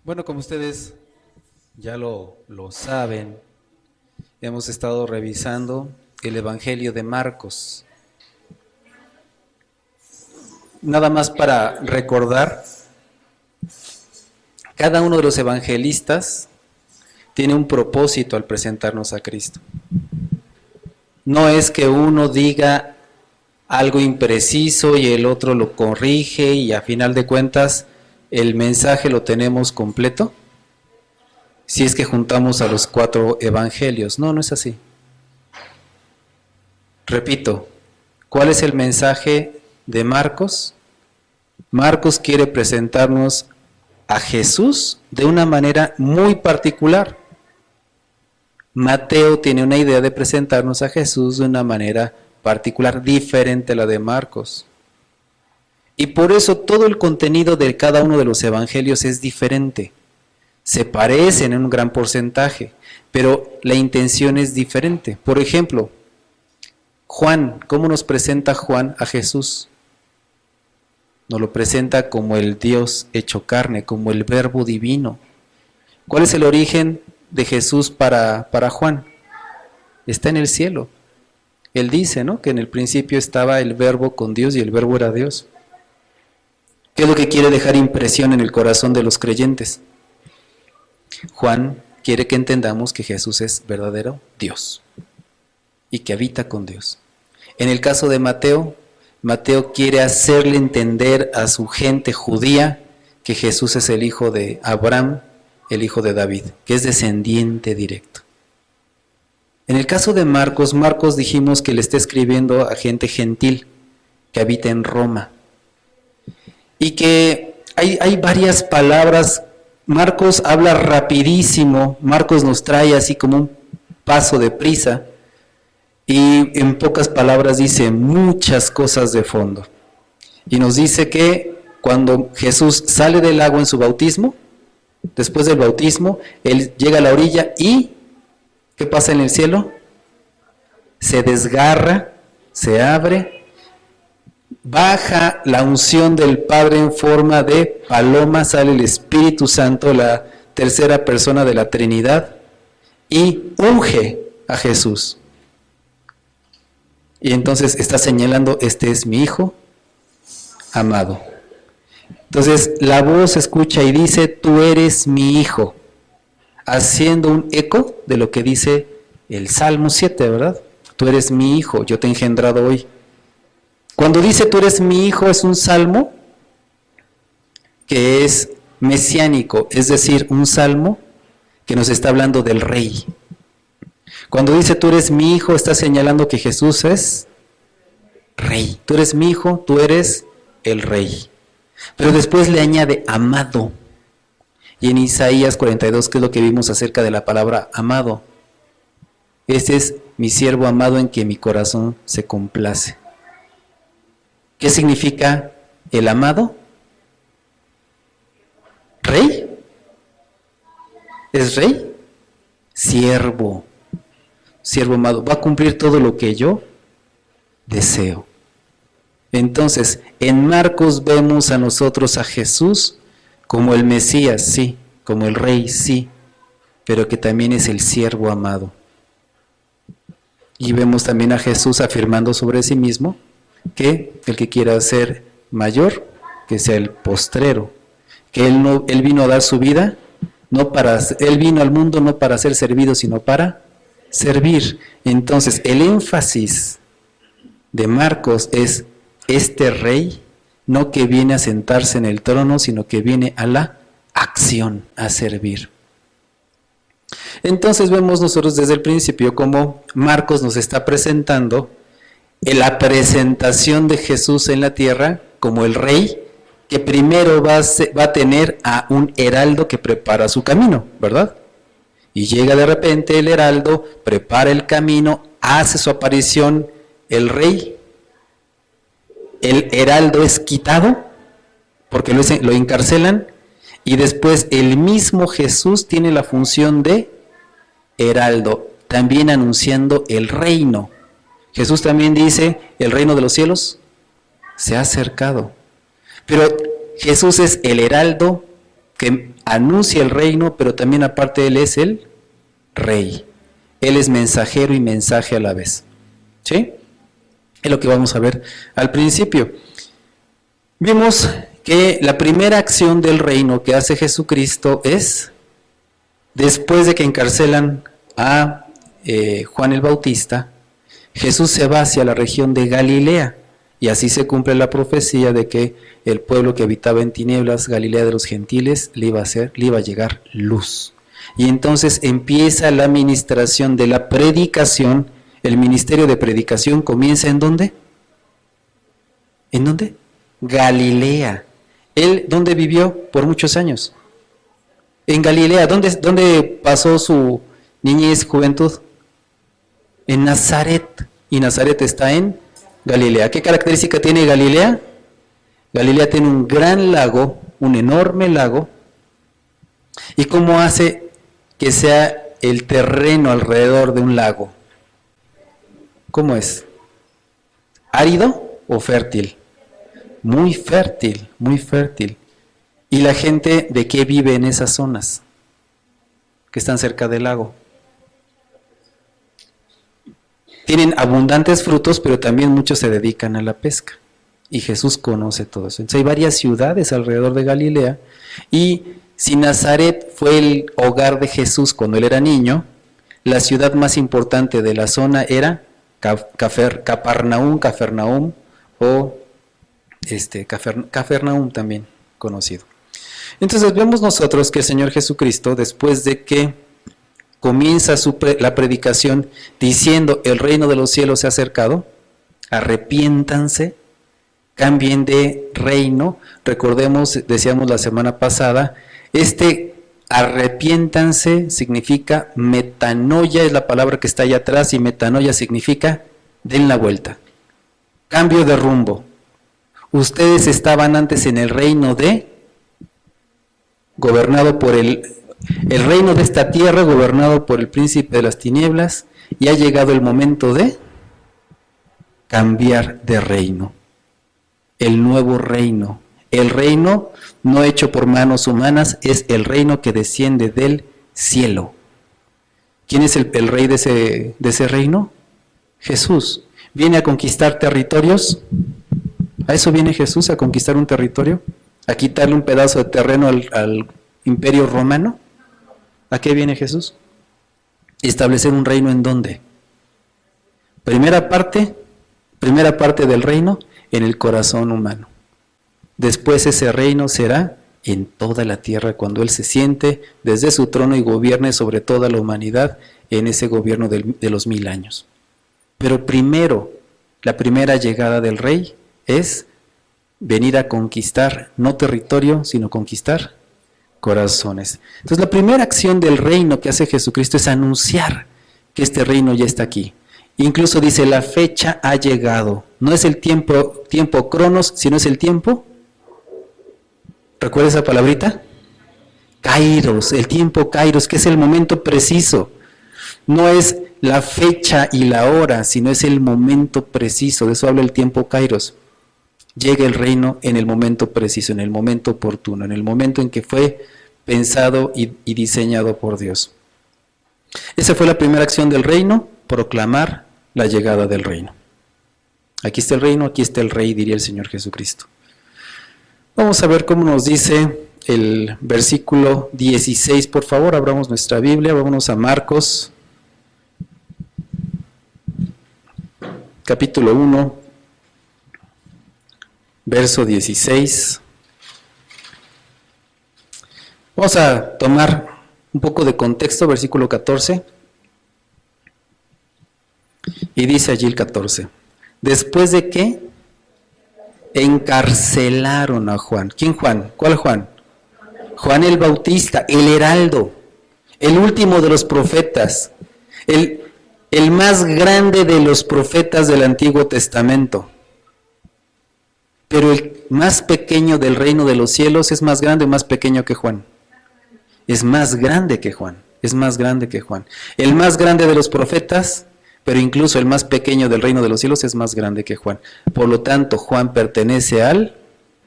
Bueno, como ustedes ya lo saben, hemos estado revisando el Evangelio de Marcos. Nada más para recordar, cada uno de los evangelistas tiene un propósito al presentarnos a Cristo. No es que uno diga algo impreciso y el otro lo corrige y a final de cuentas el mensaje lo tenemos completo, si es que juntamos a los 4 evangelios. No, no es así. Repito, ¿cuál es el mensaje de Marcos? Marcos quiere presentarnos a Jesús de una manera muy particular. Mateo tiene una idea de presentarnos a Jesús de una manera particular, diferente a la de Marcos. Y por eso todo el contenido de cada uno de los evangelios es diferente. Se parecen en un gran porcentaje, pero la intención es diferente. Por ejemplo, Juan, ¿cómo nos presenta Juan a Jesús? Nos lo presenta como el Dios hecho carne, como el Verbo divino. ¿Cuál es el origen de Jesús para Juan? Está en el cielo. Él dice, ¿no?, que en el principio estaba el Verbo con Dios y el Verbo era Dios. ¿Qué es lo que quiere dejar impresión en el corazón de los creyentes? Juan quiere que entendamos que Jesús es verdadero Dios y que habita con Dios. En el caso de Mateo, Mateo quiere hacerle entender a su gente judía que Jesús es el hijo de Abraham, el hijo de David, que es descendiente directo. En el caso de Marcos, Marcos dijimos que le está escribiendo a gente gentil que habita en Roma. Y que hay varias palabras. Marcos habla rapidísimo, Marcos nos trae así como un paso de prisa, y en pocas palabras dice muchas cosas de fondo. Y nos dice que cuando Jesús sale del agua en su bautismo, después del bautismo, él llega a la orilla y ¿qué pasa en el cielo? Se desgarra, se abre, baja la unción del Padre en forma de paloma, sale el Espíritu Santo, la tercera persona de la Trinidad, y unge a Jesús. Y entonces está señalando, este es mi Hijo amado. Entonces la voz se escucha y dice, tú eres mi Hijo, haciendo un eco de lo que dice el Salmo 7, ¿verdad? Tú eres mi Hijo, yo te he engendrado hoy. Cuando dice tú eres mi hijo, es un salmo que es mesiánico, es decir, un salmo que nos está hablando del rey. Cuando dice tú eres mi hijo, está señalando que Jesús es rey. Tú eres mi hijo, tú eres el rey. Pero después le añade amado. Y en Isaías 42, ¿qué es lo que vimos acerca de la palabra amado? Este es mi siervo amado en quien mi corazón se complace. ¿Qué significa el amado? ¿Rey? ¿Es rey? Siervo. Siervo amado. Va a cumplir todo lo que yo deseo. Entonces, en Marcos vemos a nosotros a Jesús como el Mesías, sí, como el Rey, sí, pero que también es el siervo amado. Y vemos también a Jesús afirmando sobre sí mismo que el que quiera ser mayor, que sea el postrero, que él vino a dar su vida, él vino al mundo no para ser servido, sino para servir. Entonces, el énfasis de Marcos es este rey, no que viene a sentarse en el trono, sino que viene a la acción, a servir. Entonces vemos nosotros desde el principio cómo Marcos nos está presentando la presentación de Jesús en la tierra como el rey, que primero va a tener a un heraldo que prepara su camino, ¿verdad? Y llega de repente el heraldo, prepara el camino, hace su aparición el rey, el heraldo es quitado, porque lo encarcelan, y después el mismo Jesús tiene la función de heraldo, también anunciando el reino. Jesús también dice, el reino de los cielos se ha acercado. Pero Jesús es el heraldo que anuncia el reino, pero también aparte Él es el rey. Él es mensajero y mensaje a la vez. ¿Sí? Es lo que vamos a ver al principio. Vimos que la primera acción del reino que hace Jesucristo es, después de que encarcelan a Juan el Bautista, Jesús se va hacia la región de Galilea, y así se cumple la profecía de que el pueblo que habitaba en tinieblas, Galilea de los gentiles, le iba a llegar luz. Y entonces empieza la ministración de la predicación. El ministerio de predicación comienza ¿en dónde? ¿En dónde? Galilea. ¿Él dónde vivió por muchos años? En Galilea. ¿Dónde pasó su niñez, juventud? En Nazaret. Y Nazaret está en Galilea. ¿Qué característica tiene Galilea? Galilea tiene un gran lago, un enorme lago. ¿Y cómo hace que sea el terreno alrededor de un lago? ¿Cómo es? ¿Árido o fértil? Muy fértil, muy fértil. ¿Y la gente de qué vive en esas zonas que están cerca del lago? Tienen abundantes frutos, pero también muchos se dedican a la pesca. Y Jesús conoce todo eso. Entonces hay varias ciudades alrededor de Galilea. Y si Nazaret fue el hogar de Jesús cuando él era niño, la ciudad más importante de la zona era Capernaum o Cafarnaúm también conocido. Entonces vemos nosotros que el Señor Jesucristo, después de que comienza la predicación diciendo el reino de los cielos se ha acercado, arrepiéntanse, cambien de reino. Recordemos, decíamos la semana pasada, arrepiéntanse significa metanoia, es la palabra que está allá atrás, y metanoia significa den la vuelta, cambio de rumbo. Ustedes estaban antes en el reino gobernado por el reino de esta tierra, gobernado por el príncipe de las tinieblas, y ha llegado el momento de cambiar de reino, el nuevo reino. El reino no hecho por manos humanas, es el reino que desciende del cielo. ¿Quién es el rey de ese reino? Jesús. ¿Viene a conquistar territorios? ¿A eso viene Jesús, a conquistar un territorio? ¿A quitarle un pedazo de terreno al imperio romano? ¿A qué viene Jesús? ¿Establecer un reino en dónde? Primera parte del reino, en el corazón humano. Después ese reino será en toda la tierra, cuando Él se siente desde su trono y gobierne sobre toda la humanidad en ese gobierno de los 1000 años. Pero primero, la primera llegada del rey es venir a conquistar, no territorio, sino conquistar corazones. Entonces la primera acción del reino que hace Jesucristo es anunciar que este reino ya está aquí. Incluso dice, la fecha ha llegado. No es el tiempo cronos, sino es el tiempo. ¿Recuerda esa palabrita? Kairos, el tiempo Kairos, que es el momento preciso. No es la fecha y la hora, sino es el momento preciso. De eso habla el tiempo Kairos. Llega el reino en el momento preciso, en el momento oportuno, en el momento en que fue pensado y diseñado por Dios. Esa fue la primera acción del reino, proclamar la llegada del reino. Aquí está el reino, aquí está el rey, diría el Señor Jesucristo. Vamos a ver cómo nos dice el versículo 16, por favor, abramos nuestra Biblia, vámonos a Marcos, capítulo 1, verso 16. Vamos a tomar un poco de contexto, versículo 14. Y dice allí el 14. Después de que encarcelaron a Juan. ¿Quién Juan? ¿Cuál Juan? Juan el Bautista, el heraldo, el último de los profetas, el más grande de los profetas del Antiguo Testamento. Pero el más pequeño del reino de los cielos es más grande o más pequeño que Juan. Es más grande que Juan, es más grande que Juan. El más grande de los profetas, pero incluso el más pequeño del reino de los cielos es más grande que Juan. Por lo tanto, Juan pertenece al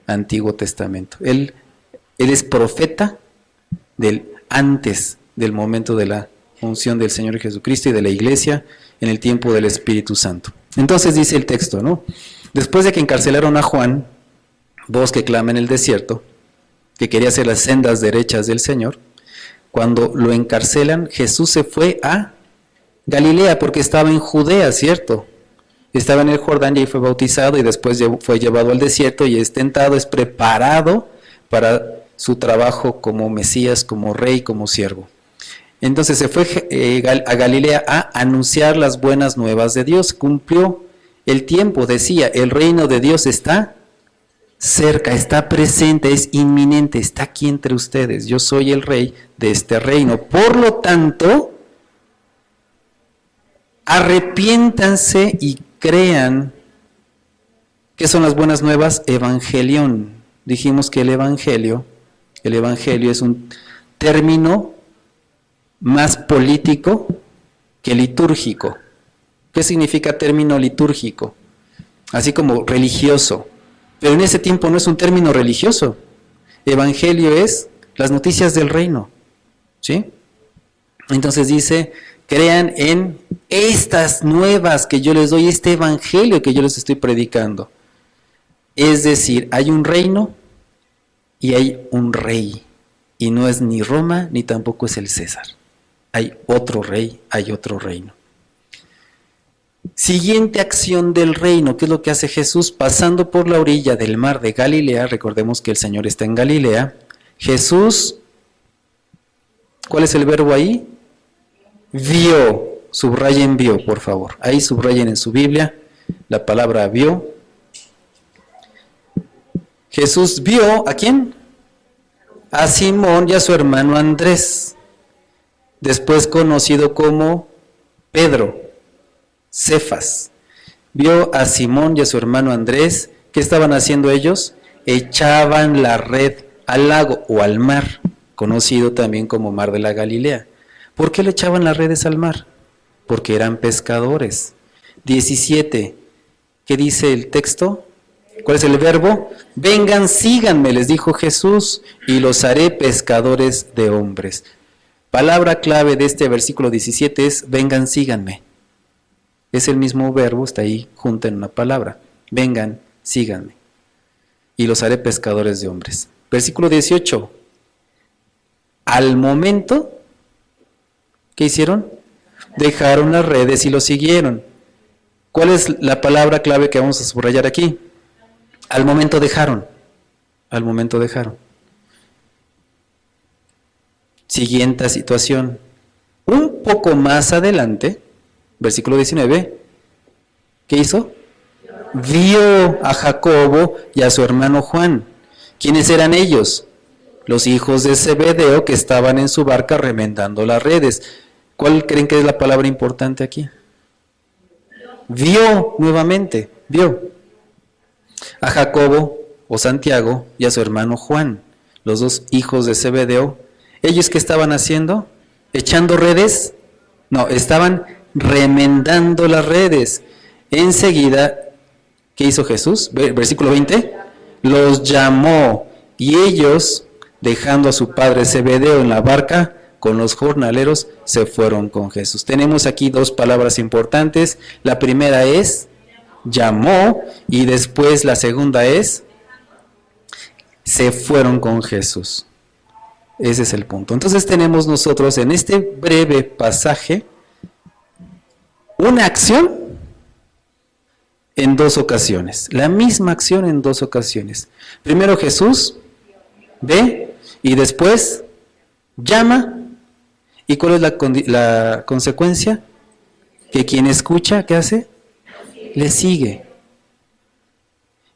Antiguo Testamento. Él Él es profeta antes del momento de la unción del Señor Jesucristo y de la iglesia en el tiempo del Espíritu Santo. Entonces dice el texto, ¿no? Después de que encarcelaron a Juan, voz que clama en el desierto, que quería hacer las sendas derechas del Señor, cuando lo encarcelan, Jesús se fue a Galilea porque estaba en Judea, ¿cierto? Estaba en el Jordán y ahí fue bautizado y después fue llevado al desierto y es tentado, es preparado para su trabajo como Mesías, como rey, como siervo. Entonces se fue a Galilea a anunciar las buenas nuevas de Dios. Cumplió el tiempo, decía, el reino de Dios está cerca, está presente, es inminente, está aquí entre ustedes. Yo soy el rey de este reino. Por lo tanto, arrepiéntanse y crean. ¿Qué son las buenas nuevas? Evangelión. Dijimos que el evangelio es un término más político que litúrgico. ¿Qué significa término litúrgico? Así como religioso. Pero en ese tiempo no es un término religioso. Evangelio es las noticias del reino. ¿Sí? Entonces dice, crean en estas nuevas que yo les doy, este evangelio que yo les estoy predicando. Es decir, hay un reino y hay un rey. Y no es ni Roma ni tampoco es el César. Hay otro rey, hay otro reino. Siguiente acción del reino, ¿qué es lo que hace Jesús? Pasando por la orilla del mar de Galilea, recordemos que el Señor está en Galilea, Jesús, ¿cuál es el verbo ahí? Vio, subrayen vio, por favor, ahí subrayen en su Biblia la palabra vio. Jesús vio, ¿a quién? A Simón y a su hermano Andrés, después conocido como Pedro, Cefas. Vio a Simón y a su hermano Andrés. ¿Qué estaban haciendo ellos? Echaban la red al lago o al mar, conocido también como mar de la Galilea. ¿Por qué le echaban las redes al mar? Porque eran pescadores. 17. ¿Qué dice el texto? ¿Cuál es el verbo? Vengan, síganme, les dijo Jesús, y los haré pescadores de hombres. Palabra clave de este versículo 17 es, vengan, síganme. Es el mismo verbo, está ahí junto en una palabra. Vengan, síganme. Y los haré pescadores de hombres. Versículo 18. Al momento, ¿qué hicieron? Dejaron las redes y lo siguieron. ¿Cuál es la palabra clave que vamos a subrayar aquí? Al momento dejaron. Al momento dejaron. Siguiente situación. Un poco más adelante, versículo 19, ¿qué hizo? Vio a Jacobo y a su hermano Juan. ¿Quiénes eran ellos? Los hijos de Zebedeo que estaban en su barca remendando las redes. ¿Cuál creen que es la palabra importante aquí? Vio nuevamente, vio a Jacobo o Santiago y a su hermano Juan, los dos hijos de Zebedeo. ¿Ellos qué estaban haciendo? ¿Echando redes? No, estaban remendando las redes. Enseguida, ¿qué hizo Jesús? Versículo 20, los llamó y ellos, dejando a su padre Zebedeo en la barca con los jornaleros, se fueron con Jesús. Tenemos aquí dos palabras importantes. La primera es llamó y después la segunda es se fueron con Jesús. Ese es el punto. Entonces tenemos nosotros en este breve pasaje una acción en dos ocasiones, la misma acción en dos ocasiones. Primero Jesús ve y después llama. ¿Y cuál es la consecuencia? Que quien escucha, ¿qué hace? Le sigue.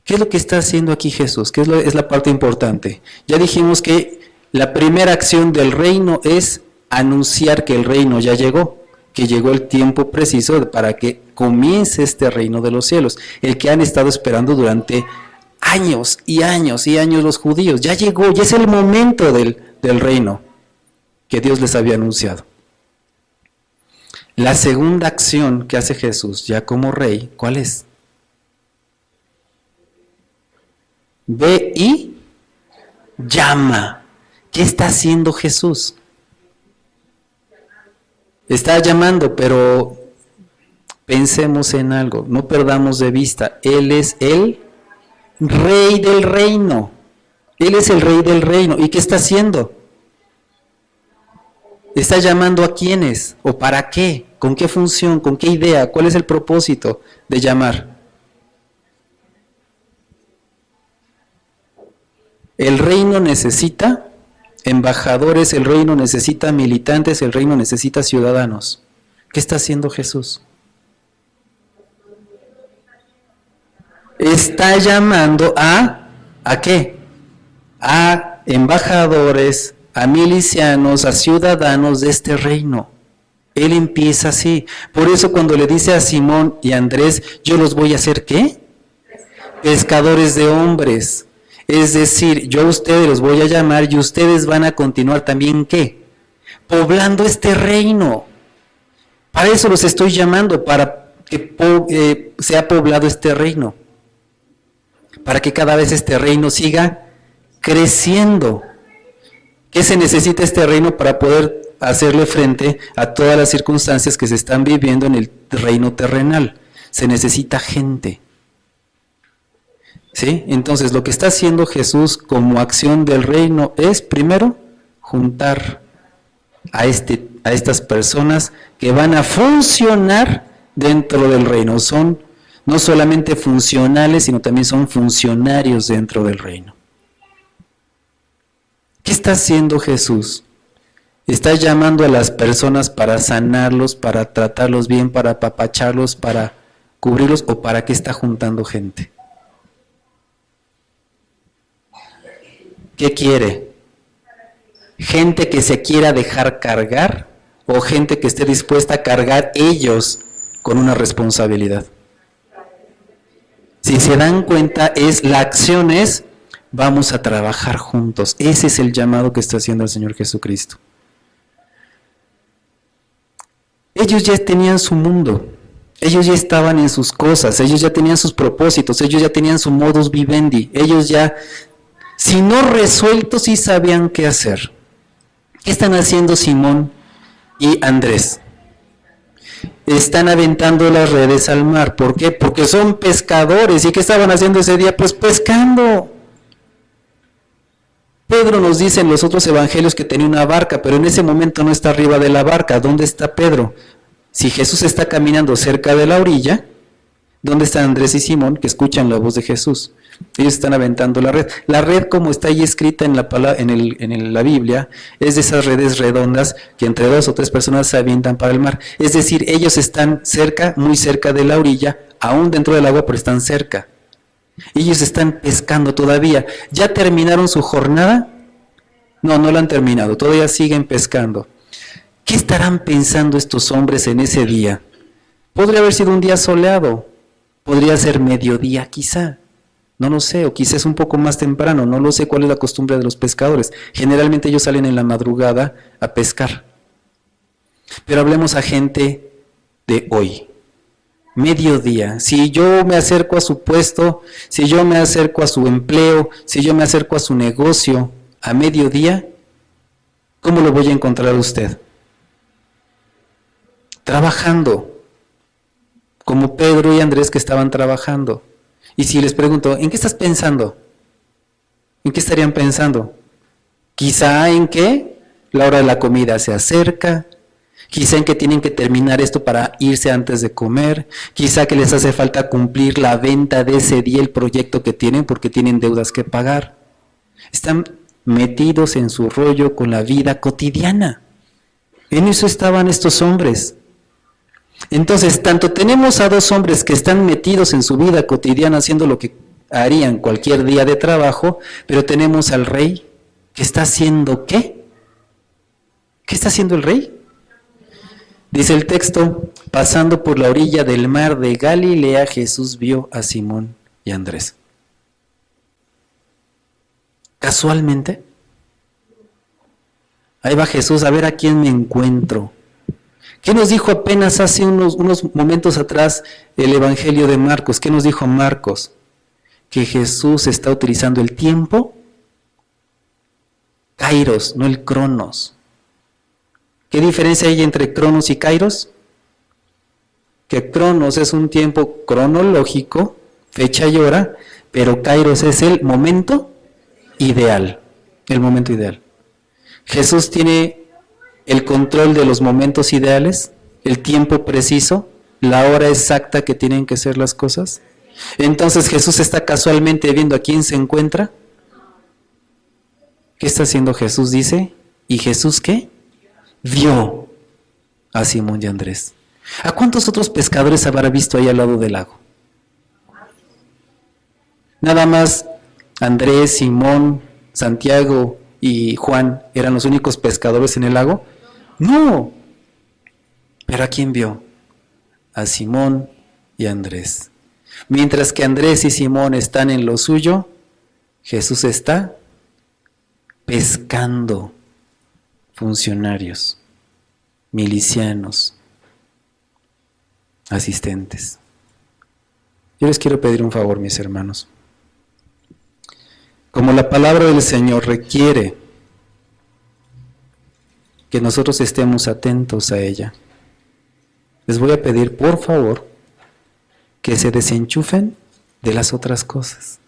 ¿Qué es lo que está haciendo aquí Jesús? ¿Qué es la parte importante? Ya dijimos que la primera acción del reino es anunciar que el reino ya llegó, que llegó el tiempo preciso para que comience este reino de los cielos, el que han estado esperando durante años y años y años los judíos. Ya llegó, ya es el momento del reino que Dios les había anunciado. La segunda acción que hace Jesús ya como rey, ¿cuál es? Ve y llama. ¿Qué está haciendo Jesús? Está llamando, pero pensemos en algo, no perdamos de vista, Él es el Rey del reino. Él es el Rey del reino. ¿Y qué está haciendo? ¿Está llamando a quiénes? ¿O para qué? ¿Con qué función? ¿Con qué idea? ¿Cuál es el propósito de llamar? El reino necesita embajadores, el reino necesita militantes, el reino necesita ciudadanos. ¿Qué está haciendo Jesús? Está llamando ¿a qué? A embajadores, a milicianos, a ciudadanos de este reino. Él empieza así. Por eso cuando le dice a Simón y a Andrés, yo los voy a hacer, ¿qué? Pescadores de hombres. Es decir, yo a ustedes los voy a llamar y ustedes van a continuar también, ¿qué? Poblando este reino. Para eso los estoy llamando, para que sea poblado este reino. Para que cada vez este reino siga creciendo. ¿Qué se necesita este reino para poder hacerle frente a todas las circunstancias que se están viviendo en el reino terrenal? Se necesita gente. ¿Sí? Entonces, lo que está haciendo Jesús como acción del reino es, primero, juntar a estas personas que van a funcionar dentro del reino. Son no solamente funcionales, sino también son funcionarios dentro del reino. ¿Qué está haciendo Jesús? Está llamando a las personas para sanarlos, para tratarlos bien, para apapacharlos, para cubrirlos, ¿o para qué está juntando gente? ¿Qué quiere? ¿Gente que se quiera dejar cargar o gente que esté dispuesta a cargar ellos con una responsabilidad? Si se dan cuenta, la acción es, vamos a trabajar juntos. Ese es el llamado que está haciendo el Señor Jesucristo. Ellos ya tenían su mundo, ellos ya estaban en sus cosas, ellos ya tenían sus propósitos, ellos ya tenían su modus vivendi, ellos ya, si no resueltos, sí sabían qué hacer. ¿Qué están haciendo Simón y Andrés? Están aventando las redes al mar. ¿Por qué? Porque son pescadores. ¿Y qué estaban haciendo ese día? Pues pescando. Pedro nos dice en los otros evangelios que tenía una barca, pero en ese momento no está arriba de la barca. ¿Dónde está Pedro? Si Jesús está caminando cerca de la orilla, ¿dónde están Andrés y Simón que escuchan la voz de Jesús? Ellos están aventando la red. La red, como está ahí escrita en la Biblia, es de esas redes redondas que entre 2 o 3 personas se avientan para el mar. Es decir, ellos están cerca, muy cerca de la orilla, aún dentro del agua, pero están cerca. Ellos están pescando todavía. ¿Ya terminaron su jornada? No, no la han terminado, todavía siguen pescando. ¿Qué estarán pensando estos hombres en ese día? Podría haber sido un día soleado, podría ser mediodía quizá. No lo sé, o quizás un poco más temprano, no lo sé cuál es la costumbre de los pescadores. Generalmente ellos salen en la madrugada a pescar. Pero hablemos a gente de hoy, mediodía. Si yo me acerco a su puesto, si yo me acerco a su empleo, si yo me acerco a su negocio a mediodía, ¿cómo lo voy a encontrar a usted? Trabajando, como Pedro y Andrés que estaban trabajando. Y si les pregunto, ¿en qué estás pensando? ¿En qué estarían pensando? Quizá en que la hora de la comida se acerca, quizá en que tienen que terminar esto para irse antes de comer, quizá que les hace falta cumplir la venta de ese día, el proyecto que tienen porque tienen deudas que pagar. Están metidos en su rollo con la vida cotidiana. En eso estaban estos hombres. Entonces, tanto tenemos a 2 hombres que están metidos en su vida cotidiana haciendo lo que harían cualquier día de trabajo, pero tenemos al rey que está haciendo ¿qué? ¿Qué está haciendo el rey? Dice el texto, pasando por la orilla del mar de Galilea, Jesús vio a Simón y a Andrés. Casualmente, ahí va Jesús, a ver a quién me encuentro. ¿Qué nos dijo apenas hace unos momentos atrás el Evangelio de Marcos? ¿Qué nos dijo Marcos? Que Jesús está utilizando el tiempo Kairos, no el Cronos. ¿Qué diferencia hay entre Cronos y Kairos? Que Cronos es un tiempo cronológico, fecha y hora, pero Kairos es el momento ideal, el momento ideal. Jesús tiene el control de los momentos ideales, el tiempo preciso, la hora exacta que tienen que ser las cosas. Entonces Jesús está casualmente viendo a quién se encuentra. ¿Qué está haciendo Jesús? Dice, ¿y Jesús qué? Vio a Simón y Andrés. ¿A cuántos otros pescadores habrá visto ahí al lado del lago? Nada más Andrés, Simón, Santiago y Juan eran los únicos pescadores en el lago. No. ¿Pero a quién vio? A Simón y Andrés. Mientras que Andrés y Simón están en lo suyo, Jesús está pescando funcionarios, milicianos, asistentes. Yo les quiero pedir un favor, mis hermanos. Como la palabra del Señor requiere que nosotros estemos atentos a ella, les voy a pedir, por favor, que se desenchufen de las otras cosas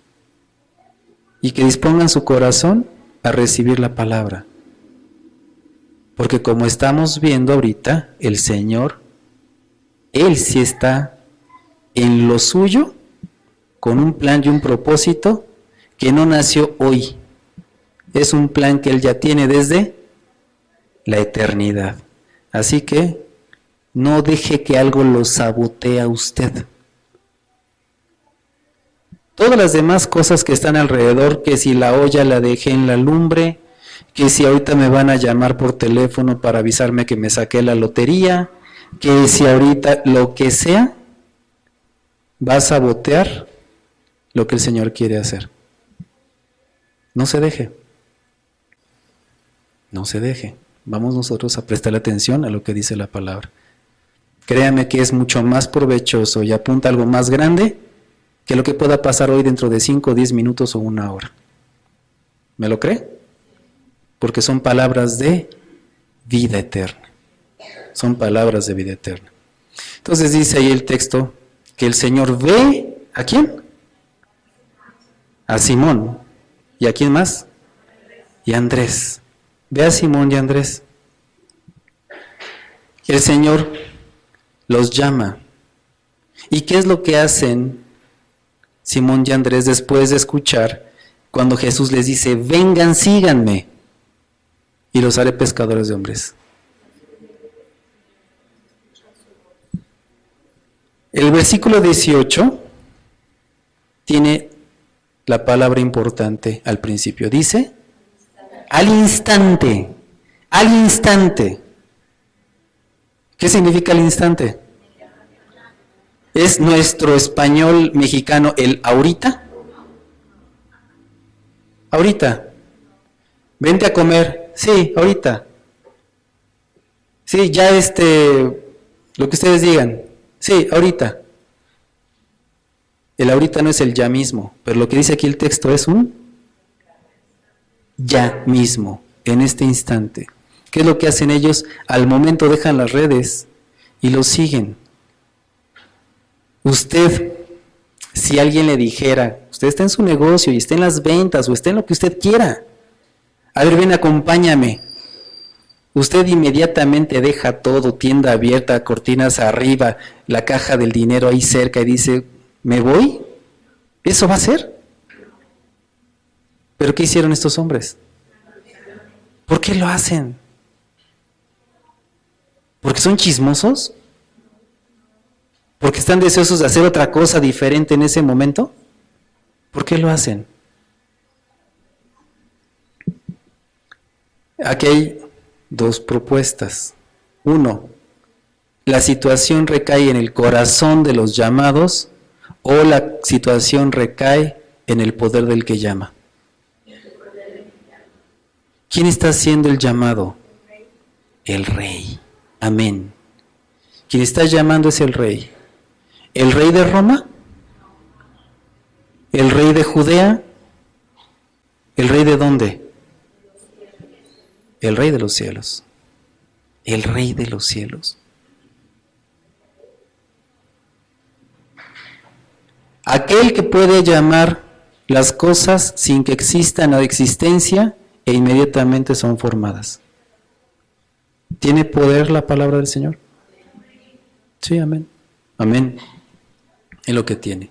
y que dispongan su corazón a recibir la palabra. Porque como estamos viendo ahorita, el Señor, Él sí está en lo suyo, con un plan y un propósito que no nació hoy. Es un plan que Él ya tiene desde la eternidad. Así que no deje que algo lo sabotee a usted. Todas las demás cosas que están alrededor, que si la olla la dejé en la lumbre, que si ahorita me van a llamar por teléfono para avisarme que me saqué la lotería, que si ahorita lo que sea, va a sabotear lo que el Señor quiere hacer. No se deje. No se deje. Vamos nosotros a prestar atención a lo que dice la palabra. Créame que es mucho más provechoso y apunta a algo más grande que lo que pueda pasar hoy dentro de 5, 10 minutos o 1 hora. ¿Me lo cree? Porque son palabras de vida eterna. Son palabras de vida eterna. Entonces dice ahí el texto que el Señor ve, ¿a quién? A Simón. ¿Y a quién más? Y a Andrés. Ve a Simón y a Andrés. Y el Señor los llama. ¿Y qué es lo que hacen Simón y Andrés después de escuchar cuando Jesús les dice, vengan, síganme, y los haré pescadores de hombres? El versículo 18 tiene la palabra importante al principio. Dice, al instante, al instante. ¿Qué significa al instante? ¿Es nuestro español mexicano el ahorita? Ahorita. Vente a comer. Sí, ahorita. Sí, ya lo que ustedes digan. Sí, ahorita. El ahorita no es el ya mismo, pero lo que dice aquí el texto es un ya mismo, en este instante. ¿Qué es lo que hacen ellos? Al momento dejan las redes y los siguen. Usted, si alguien le dijera, usted está en su negocio y está en las ventas o está en lo que usted quiera, a ver, ven, acompáñame. Usted inmediatamente deja todo, tienda abierta, cortinas arriba, la caja del dinero ahí cerca y dice, ¿me voy? ¿Eso va a ser? ¿Pero qué hicieron estos hombres? ¿Por qué lo hacen? ¿Porque son chismosos? ¿Porque están deseosos de hacer otra cosa diferente en ese momento? ¿Por qué lo hacen? Aquí hay dos propuestas. Uno, la situación recae en el corazón de los llamados o la situación recae en el poder del que llama. ¿Quién está haciendo el llamado? El Rey. Amén. Quien está llamando es el Rey. ¿El rey de Roma? ¿El rey de Judea? ¿El rey de dónde? El Rey de los cielos. El Rey de los cielos. Aquel que puede llamar las cosas sin que existan a existencia e inmediatamente son formadas. ¿Tiene poder la palabra del Señor? Sí, amén. Amén. Es lo que tiene.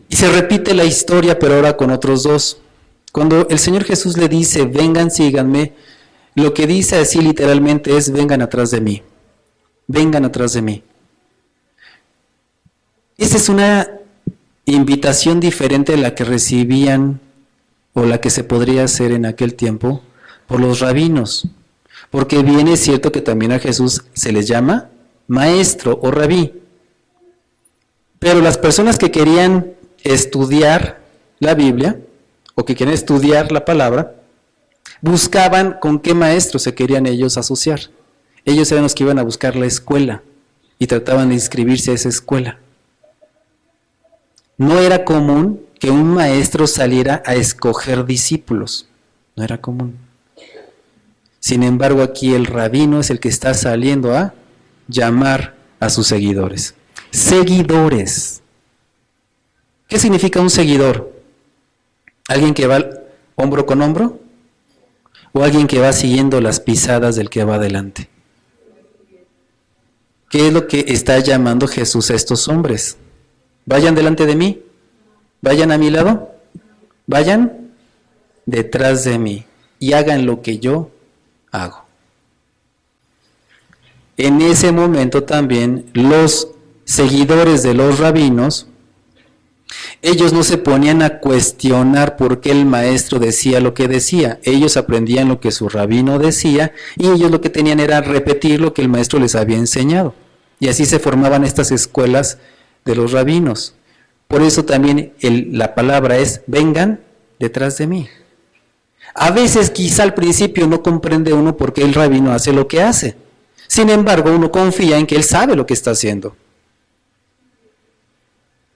Y se repite la historia, pero ahora con otros dos. Cuando el Señor Jesús le dice, vengan, síganme, lo que dice así literalmente es, vengan atrás de mí. Vengan atrás de mí. Esa es una invitación diferente a la que recibían o la que se podría hacer en aquel tiempo por los rabinos. Porque bien es cierto que también a Jesús se les llama maestro o rabí. Pero las personas que querían estudiar la Biblia o que querían estudiar la palabra, buscaban con qué maestro se querían ellos asociar. Ellos eran los que iban a buscar la escuela y trataban de inscribirse a esa escuela. No era común que un maestro saliera a escoger discípulos. No era común. Sin embargo, aquí el rabino es el que está saliendo a llamar a sus seguidores. Seguidores. ¿Qué significa un seguidor? ¿Alguien que va hombro con hombro? ¿O alguien que va siguiendo las pisadas del que va adelante? ¿Qué es lo que está llamando Jesús a estos hombres? Vayan delante de mí, vayan a mi lado, vayan detrás de mí y hagan lo que yo hago. En ese momento también los seguidores de los rabinos, ellos no se ponían a cuestionar por qué el maestro decía lo que decía. Ellos aprendían lo que su rabino decía y ellos lo que tenían era repetir lo que el maestro les había enseñado. Y así se formaban estas escuelas de los rabinos. Por eso también la palabra es, vengan detrás de mí. A veces quizá al principio no comprende uno por qué el rabino hace lo que hace. Sin embargo, uno confía en que él sabe lo que está haciendo.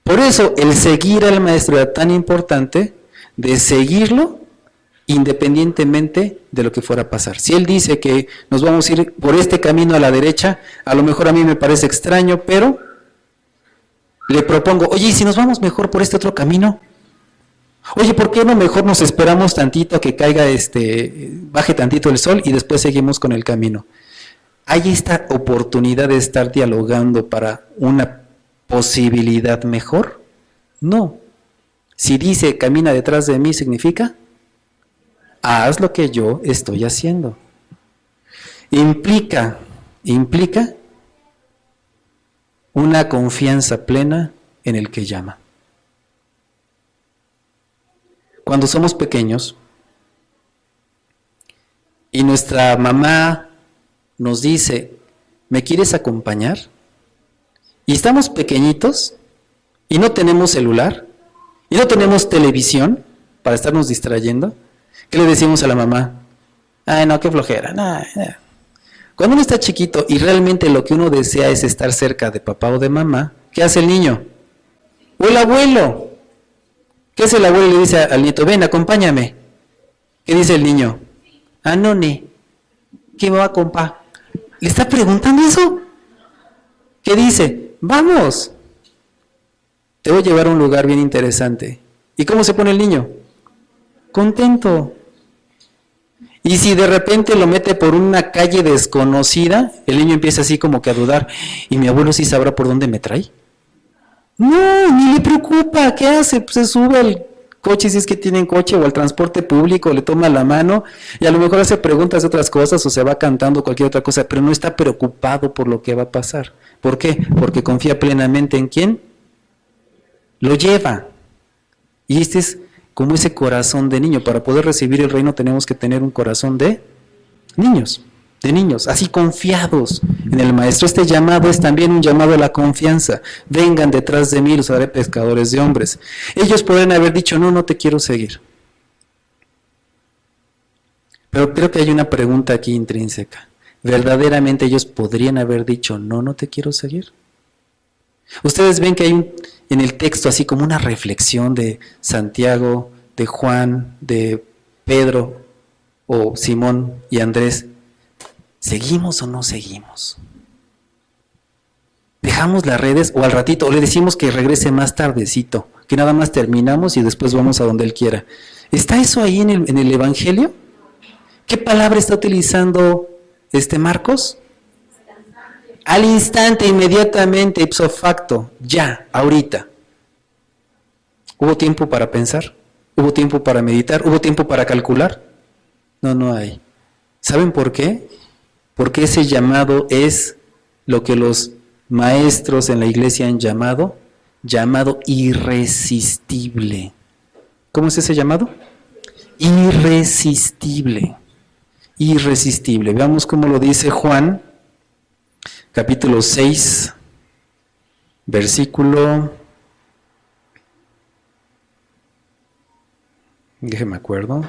Por eso el seguir al maestro era tan importante, de seguirlo independientemente de lo que fuera a pasar. Si él dice que nos vamos a ir por este camino a la derecha, a lo mejor a mí me parece extraño, pero le propongo, oye, ¿y si nos vamos mejor por este otro camino? Oye, ¿por qué no mejor nos esperamos tantito a que caiga baje tantito el sol y después seguimos con el camino? ¿Hay esta oportunidad de estar dialogando para una posibilidad mejor? No. Si dice camina detrás de mí, significa haz lo que yo estoy haciendo. Implica una confianza plena en el que llama. Cuando somos pequeños y nuestra mamá nos dice, ¿me quieres acompañar? Y estamos pequeñitos y no tenemos celular y no tenemos televisión para estarnos distrayendo, ¿qué le decimos a la mamá? Ay, no, qué flojera. Nah. Cuando uno está chiquito y realmente lo que uno desea es estar cerca de papá o de mamá, ¿qué hace el niño? O el abuelo. ¿Qué hace el abuelo? Y le dice al nieto, ven, acompáñame. ¿Qué dice el niño? Ah, no, ¿qué me va a compa? ¿Le está preguntando eso? ¿Qué dice? Vamos. Te voy a llevar a un lugar bien interesante. ¿Y cómo se pone el niño? Contento. Y si de repente lo mete por una calle desconocida, el niño empieza así como que a dudar, ¿y mi abuelo sí sabrá por dónde me trae? No, ni le preocupa, ¿qué hace? Pues se sube al coche si es que tienen coche o al transporte público, le toma la mano y a lo mejor hace preguntas de otras cosas o se va cantando cualquier otra cosa, pero no está preocupado por lo que va a pasar. ¿Por qué? Porque confía plenamente en quién lo lleva. Y este es como ese corazón de niño. Para poder recibir el reino tenemos que tener un corazón de niños, así confiados en el Maestro. Este llamado es también un llamado a la confianza. Vengan detrás de mí, los haré pescadores de hombres. Ellos podrían haber dicho, no te quiero seguir. Pero creo que hay una pregunta aquí intrínseca. ¿Verdaderamente ellos podrían haber dicho, no te quiero seguir? Ustedes ven que hay en el texto así como una reflexión de Santiago, de Juan, de Pedro. o Simón y Andrés, ¿seguimos o no seguimos? ¿Dejamos las redes o al ratito, o le decimos que regrese más tardecito, que nada más terminamos y después vamos a donde Él quiera? ¿Está eso ahí en el Evangelio? ¿Qué palabra está utilizando Marcos? Al instante, inmediatamente, ipso facto, ya, ahorita. ¿Hubo tiempo para pensar? ¿Hubo tiempo para meditar? ¿Hubo tiempo para calcular? No hay. ¿Saben por qué? Porque ese llamado es lo que los maestros en la iglesia han llamado irresistible. ¿Cómo es ese llamado? Irresistible. Irresistible. Veamos cómo lo dice Juan, capítulo 6, versículo... Déjeme acuerdo.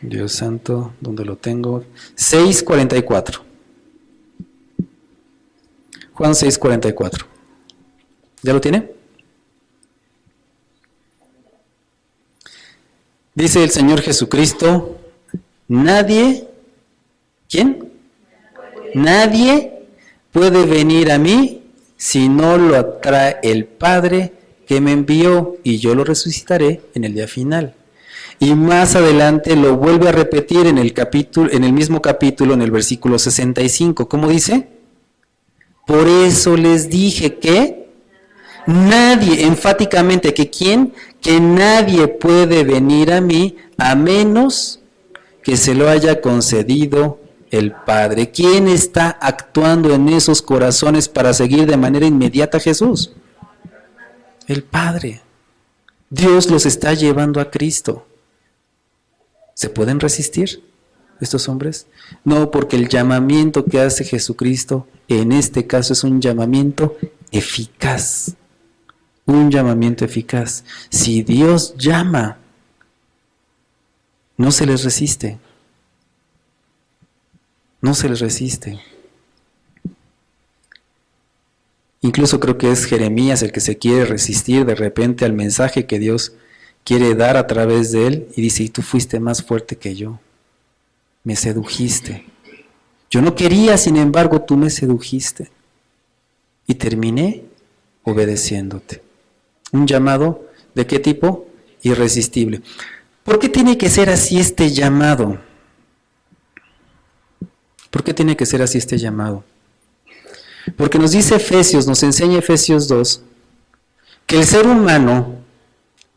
Dios santo, ¿dónde lo tengo? 6:44. Juan 6:44. ¿Ya lo tiene? Dice el Señor Jesucristo, nadie, ¿quién? Nadie puede venir a mí si no lo atrae el Padre que me envió, y yo lo resucitaré en el día final. Y más adelante lo vuelve a repetir en el mismo capítulo, en el versículo 65. ¿Cómo dice? Por eso les dije que nadie, enfáticamente, que ¿quién? Que nadie puede venir a mí a menos que se lo haya concedido el Padre. ¿Quién está actuando en esos corazones para seguir de manera inmediata a Jesús? El Padre. Dios los está llevando a Cristo. ¿Se pueden resistir estos hombres? No, porque el llamamiento que hace Jesucristo en este caso es un llamamiento eficaz. Un llamamiento eficaz. Si Dios llama, no se les resiste. No se les resiste. Incluso creo que es Jeremías el que se quiere resistir de repente al mensaje que Dios quiere dar a través de él, y dice, y tú fuiste más fuerte que yo, me sedujiste. Yo no quería, sin embargo, tú me sedujiste. Y terminé obedeciéndote. Un llamado, ¿de qué tipo? Irresistible. ¿Por qué tiene que ser así este llamado? ¿Por qué tiene que ser así este llamado? Porque nos dice Efesios, nos enseña Efesios 2, que el ser humano,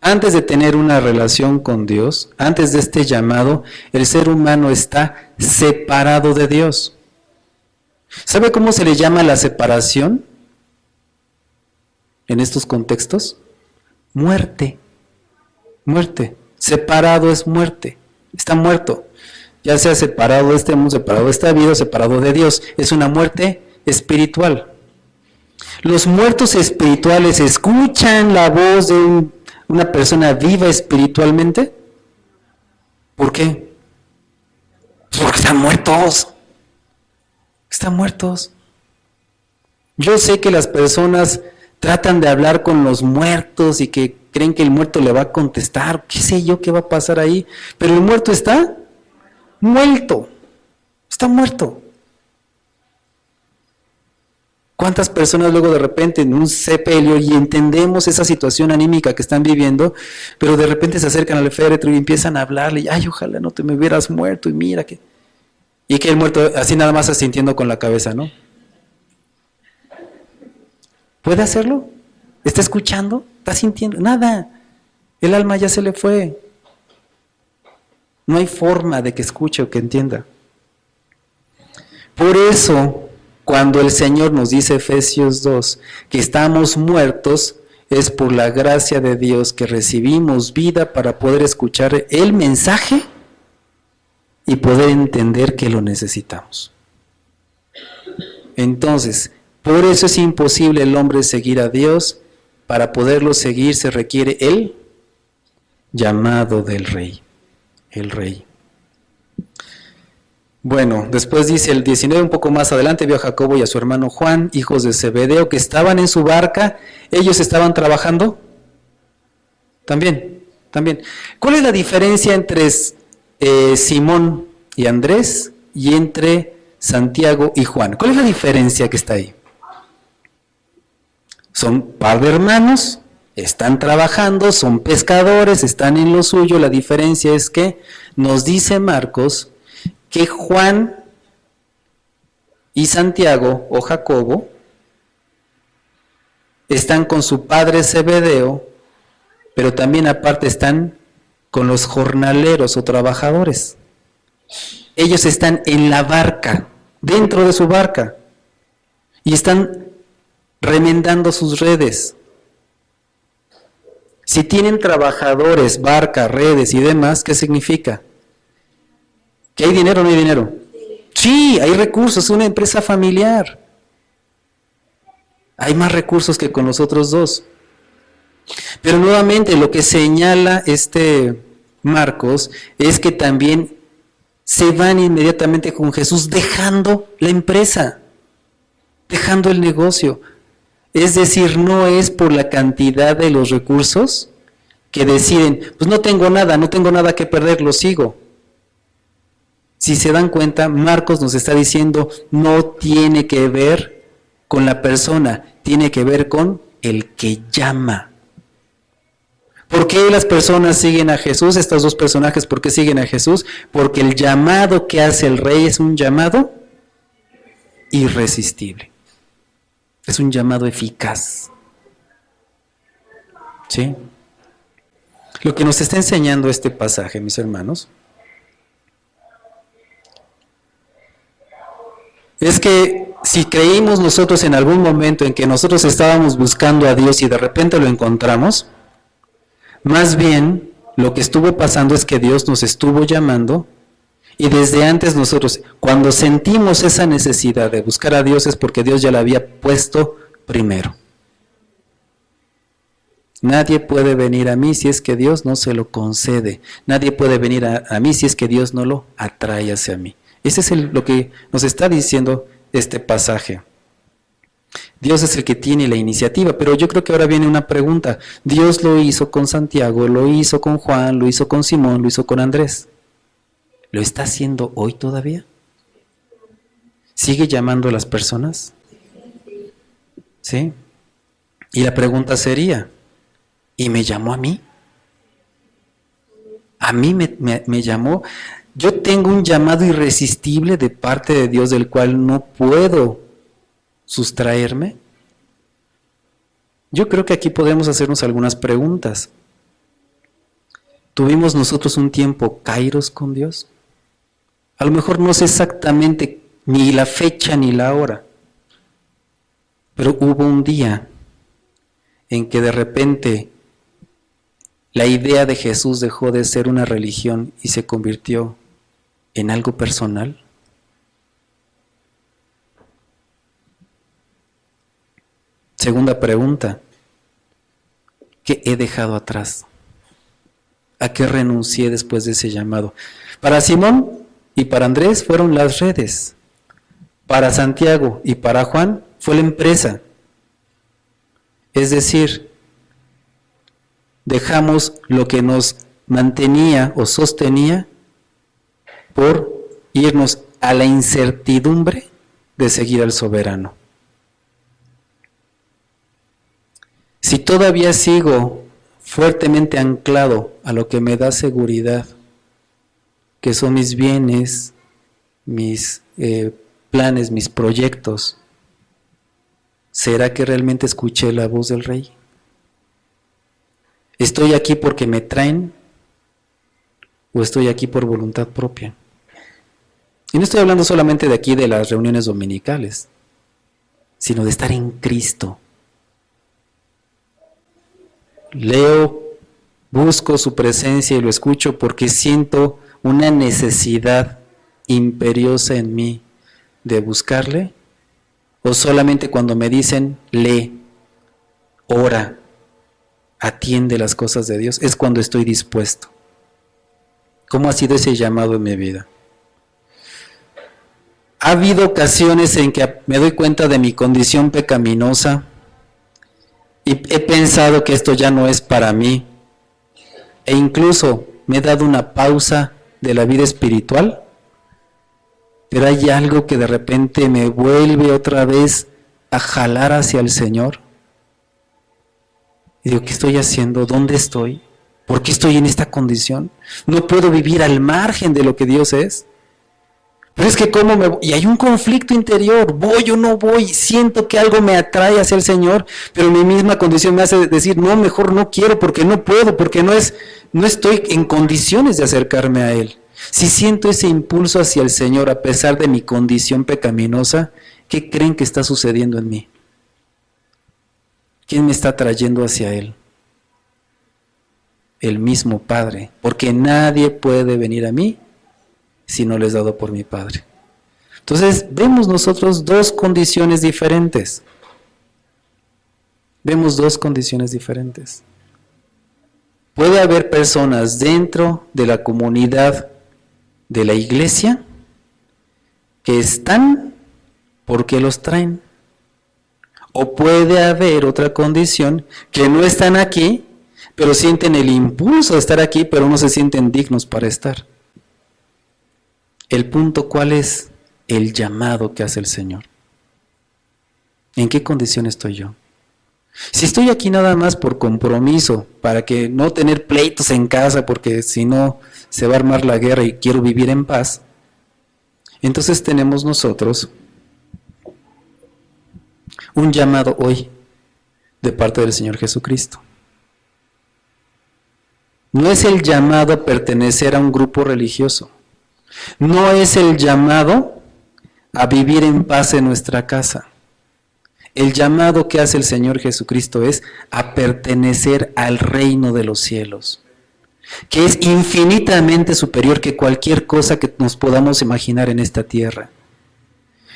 antes de tener una relación con Dios, antes de este llamado, el ser humano está separado de Dios. ¿Sabe cómo se le llama la separación en estos contextos? Muerte. Muerte. Separado es muerte. Está muerto. Ya sea separado de este mundo, separado de esta vida, separado de Dios. Es una muerte espiritual. Los muertos espirituales escuchan la voz de una persona viva espiritualmente. ¿Por qué? Porque están muertos. Están muertos. Yo sé que las personas tratan de hablar con los muertos y que creen que el muerto le va a contestar. ¿Qué sé yo qué va a pasar ahí? Pero el muerto está muerto. Está muerto. ¿Cuántas personas luego de repente en un sepelio y entendemos esa situación anímica que están viviendo, pero de repente se acercan al féretro y empiezan a hablarle, y, ay, ojalá no te me hubieras muerto, y mira que... Y que el muerto así nada más asintiendo con la cabeza, ¿no? ¿Puede hacerlo? ¿Está escuchando? ¿Está sintiendo? Nada. El alma ya se le fue. No hay forma de que escuche o que entienda. Por eso, cuando el Señor nos dice Efesios 2 que estamos muertos, es por la gracia de Dios que recibimos vida para poder escuchar el mensaje y poder entender que lo necesitamos. Entonces, por eso es imposible el hombre seguir a Dios. Para poderlo seguir se requiere el llamado del Rey, el Rey. Bueno, después dice el 19, un poco más adelante, vio a Jacobo y a su hermano Juan, hijos de Zebedeo, que estaban en su barca. ¿Ellos estaban trabajando? También. también. ¿Cuál es la diferencia entre Simón y Andrés y entre Santiago y Juan? ¿Cuál es la diferencia que está ahí? Son par de hermanos, están trabajando, son pescadores, están en lo suyo. La diferencia es que nos dice Marcos que Juan y Santiago o Jacobo están con su padre Zebedeo, pero también aparte están con los jornaleros o trabajadores. Ellos están en la barca, dentro de su barca, y están remendando sus redes. Si tienen trabajadores, barca, redes y demás, ¿qué significa? ¿Que hay dinero o no hay dinero? Sí, hay recursos, es una empresa familiar. Hay más recursos que con los otros dos. Pero nuevamente lo que señala Marcos es que también se van inmediatamente con Jesús dejando la empresa, dejando el negocio. Es decir, no es por la cantidad de los recursos que deciden, pues no tengo nada que perder, lo sigo. Si se dan cuenta, Marcos nos está diciendo, no tiene que ver con la persona, tiene que ver con el que llama. ¿Por qué las personas siguen a Jesús? Estos dos personajes, ¿por qué siguen a Jesús? Porque el llamado que hace el rey es un llamado irresistible. Es un llamado eficaz. ¿Sí? Lo que nos está enseñando este pasaje, mis hermanos, es que si creímos nosotros en algún momento en que nosotros estábamos buscando a Dios y de repente lo encontramos, más bien lo que estuvo pasando es que Dios nos estuvo llamando y desde antes nosotros, cuando sentimos esa necesidad de buscar a Dios es porque Dios ya la había puesto primero. Nadie puede venir a mí si es que Dios no se lo concede. Nadie puede venir a mí si es que Dios no lo atrae hacia mí. Ese es lo que nos está diciendo este pasaje. Dios es el que tiene la iniciativa, pero yo creo que ahora viene una pregunta. Dios lo hizo con Santiago, lo hizo con Juan, lo hizo con Simón, lo hizo con Andrés. ¿Lo está haciendo hoy todavía? ¿Sigue llamando a las personas? ¿Sí? Y la pregunta sería, ¿y me llamó a mí? ¿A mí me llamó? Yo tengo un llamado irresistible de parte de Dios del cual no puedo sustraerme. Yo creo que aquí podemos hacernos algunas preguntas. ¿Tuvimos nosotros un tiempo kairos con Dios? A lo mejor no sé exactamente ni la fecha ni la hora, pero hubo un día en que de repente la idea de Jesús dejó de ser una religión y se convirtió en algo personal. Segunda pregunta, ¿qué he dejado atrás? ¿A qué renuncié después de ese llamado? Para Simón y para Andrés fueron las redes. Para Santiago y para Juan fue la empresa. Es decir, dejamos lo que nos mantenía o sostenía por irnos a la incertidumbre de seguir al soberano. Si todavía sigo fuertemente anclado a lo que me da seguridad, que son mis bienes, mis planes, mis proyectos, ¿será que realmente escuché la voz del Rey? ¿Estoy aquí porque me traen o estoy aquí por voluntad propia? Y no estoy hablando solamente de aquí de las reuniones dominicales, sino de estar en Cristo. Leo, busco su presencia y lo escucho porque siento una necesidad imperiosa en mí de buscarle, o solamente cuando me dicen lee, ora, atiende las cosas de Dios, es cuando estoy dispuesto. ¿Cómo ha sido ese llamado en mi vida? Ha habido ocasiones en que me doy cuenta de mi condición pecaminosa y he pensado que esto ya no es para mí, e incluso me he dado una pausa de la vida espiritual, pero hay algo que de repente me vuelve otra vez a jalar hacia el Señor. Y digo, ¿qué estoy haciendo? ¿Dónde estoy? ¿Por qué estoy en esta condición? No puedo vivir al margen de lo que Dios es. Pero es que ¿cómo me voy? Y hay un conflicto interior, voy o no voy, siento que algo me atrae hacia el Señor, pero mi misma condición me hace decir, no, mejor no quiero, porque no puedo, porque no estoy en condiciones de acercarme a Él. Si siento ese impulso hacia el Señor a pesar de mi condición pecaminosa, ¿qué creen que está sucediendo en mí? ¿Quién me está trayendo hacia Él? El mismo Padre, porque nadie puede venir a mí si no les he dado por mi Padre. Entonces, vemos nosotros dos condiciones diferentes. Vemos dos condiciones diferentes. Puede haber personas dentro de la comunidad de la iglesia que están porque los traen. O puede haber otra condición que no están aquí, pero sienten el impulso de estar aquí, pero no se sienten dignos para estar. El punto, ¿cuál es? El llamado que hace el Señor. ¿En qué condición estoy yo? Si estoy aquí nada más por compromiso, para que no tener pleitos en casa, porque si no se va a armar la guerra y quiero vivir en paz, entonces tenemos nosotros un llamado hoy de parte del Señor Jesucristo. No es el llamado a pertenecer a un grupo religioso. No es el llamado a vivir en paz en nuestra casa. El llamado que hace el Señor Jesucristo es a pertenecer al reino de los cielos, que es infinitamente superior que cualquier cosa que nos podamos imaginar en esta tierra.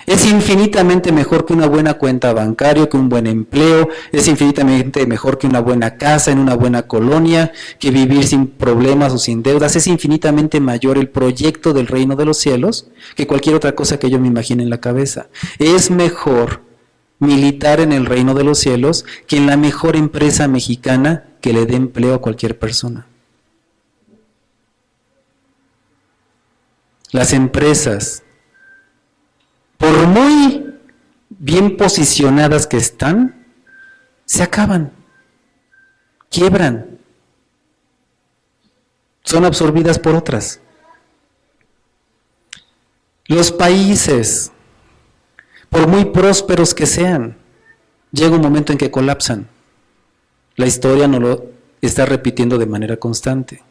Es infinitamente mejor que una buena cuenta bancaria, que un buen empleo, es infinitamente mejor que una buena casa en una buena colonia, que vivir sin problemas o sin deudas. Es infinitamente mayor el proyecto del reino de los cielos que cualquier otra cosa que yo me imagine en la cabeza. Es mejor militar en el reino de los cielos que en la mejor empresa mexicana que le dé empleo a cualquier persona. Las empresas, por muy bien posicionadas que están, se acaban, quiebran, son absorbidas por otras. Los países, por muy prósperos que sean, llega un momento en que colapsan. La historia nos lo está repitiendo de manera constante.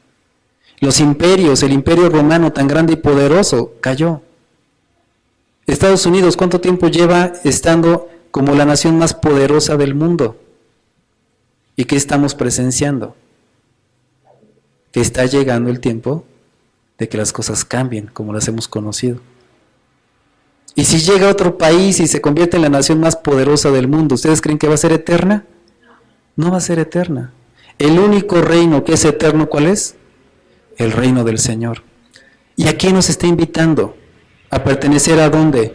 Los imperios, el imperio romano tan grande y poderoso, cayó. Estados Unidos, ¿cuánto tiempo lleva estando como la nación más poderosa del mundo? ¿Y qué estamos presenciando? Que está llegando el tiempo de que las cosas cambien como las hemos conocido. Y si llega a otro país y se convierte en la nación más poderosa del mundo, ¿ustedes creen que va a ser eterna? No va a ser eterna. El único reino que es eterno, ¿cuál es? El reino del Señor. ¿Y a quién nos está invitando? ¿A pertenecer a dónde?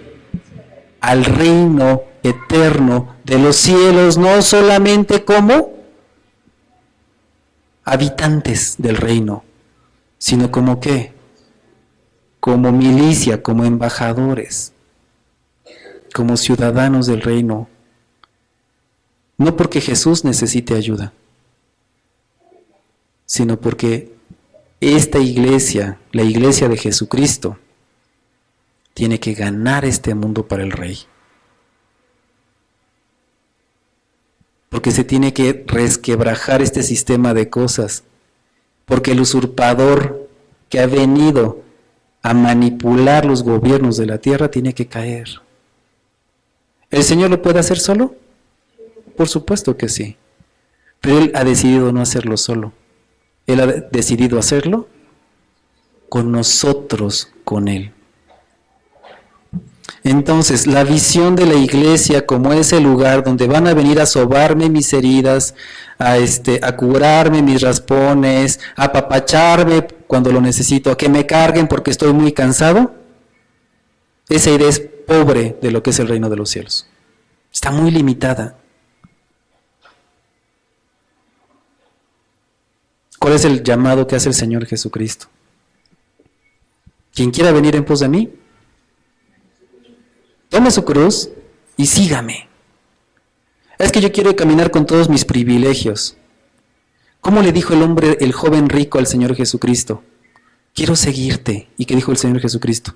Al reino eterno de los cielos, no solamente como habitantes del reino, sino como ¿qué? Como milicia, como embajadores, como ciudadanos del reino. No porque Jesús necesite ayuda, sino porque esta iglesia, la iglesia de Jesucristo, tiene que ganar este mundo para el Rey. Porque se tiene que resquebrajar este sistema de cosas. Porque el usurpador que ha venido a manipular los gobiernos de la tierra tiene que caer. ¿El Señor lo puede hacer solo? Por supuesto que sí. Pero Él ha decidido no hacerlo solo. Él ha decidido hacerlo con nosotros, con Él. Entonces, la visión de la iglesia como ese lugar donde van a venir a sobarme mis heridas, a curarme mis raspones, a apapacharme cuando lo necesito, a que me carguen porque estoy muy cansado, esa idea es pobre de lo que es el reino de los cielos. Está muy limitada. ¿Cuál es el llamado que hace el Señor Jesucristo? Quien quiera venir en pos de mí, tome su cruz y sígame. Es que yo quiero caminar con todos mis privilegios. ¿Cómo le dijo el joven rico al Señor Jesucristo? Quiero seguirte. ¿Y qué dijo el Señor Jesucristo?